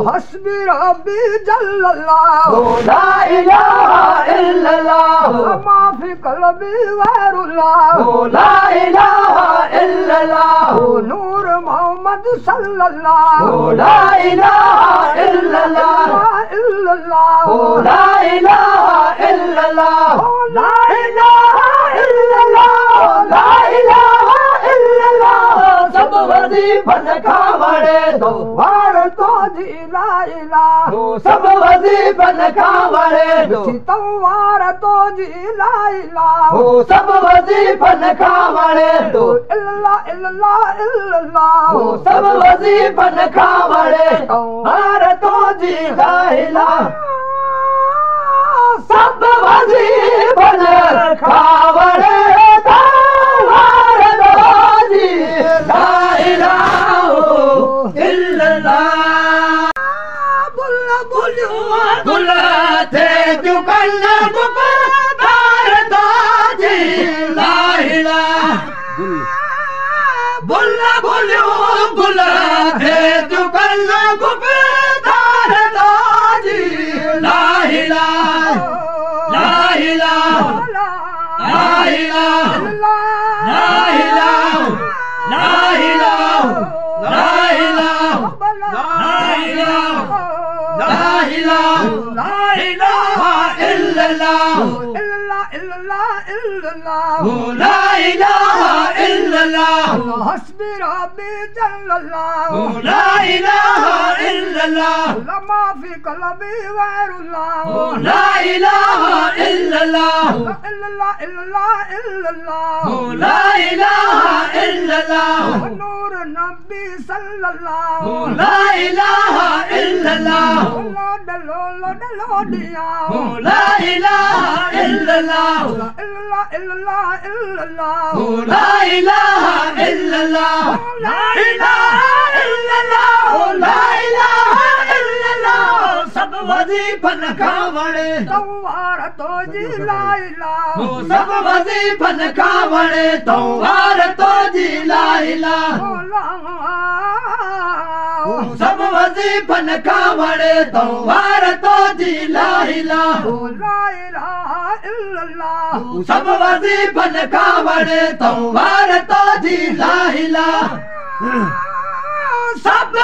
हस्बी रब्बी जल्लल्लाह ला इलाहा इल्लल्लाह माफी कल्बी गैरुल्लाह ला इलाहा इल्लल्लाह नूर मोहम्मद सल्लल्लाह ला इलाहा इल्लल्लाह ला इलाहा इल्लल्लाह ला इलाहा इल्लल्लाह ला इलाहा इल्लल्लाह सब वजीफन का वड़े तो वार तो जी ला इलाह सब वजीफन का वड़े तो वार तो जी ला इलाह सब वजीफन का वड़े तो इल्लल्लाह इल्लल्लाह इल्लल्लाह सब वजीफन का वड़े वार तो जी ला इलाह सब वजीफन का वड़े तो वार तो जी ला इलाहा इल्लल्लाह बुल्ला बुल्लू बुला थे चुकल गुफादार ताजी ला इलाहा बुला बुलियो बुला थे चुकल गुफादार ताजी ला इलाहा ला इलाहा ला इलाहा ला इलाहा ला इलाहा ला इलाहा لا إله لا إله إلا الله इल्लल्लाह इल्लल्लाह لا إله إلا الله हस्बी रब्बी जल्लल्लाह لا إله إلا الله लमा फी कल्बी गैरुल्लाह لا إله إلا الله इल्लल्लाह इल्लल्लाह इल्लल्लाह لا إله إلا الله नूर नबी सल्लल्लाह لا إله إلا الله डलो दिया لا إله إلا الله इल्लल्लाह इल्लल्लाह इल्लल्लाह لا إله إلا الله لا إله إلا الله لا إله إلا الله सब वजीफन का वड़े तवार तो जी ला इलाह सब वजीफन का वड़े तवार तो जी ला इलाहा सब वजीफन का वड़े तवार तो जी ला इलाहा ला इलाहा इल्लल्लाह सब वजीफन का वड़े तवार तो जी ला इलाहा सब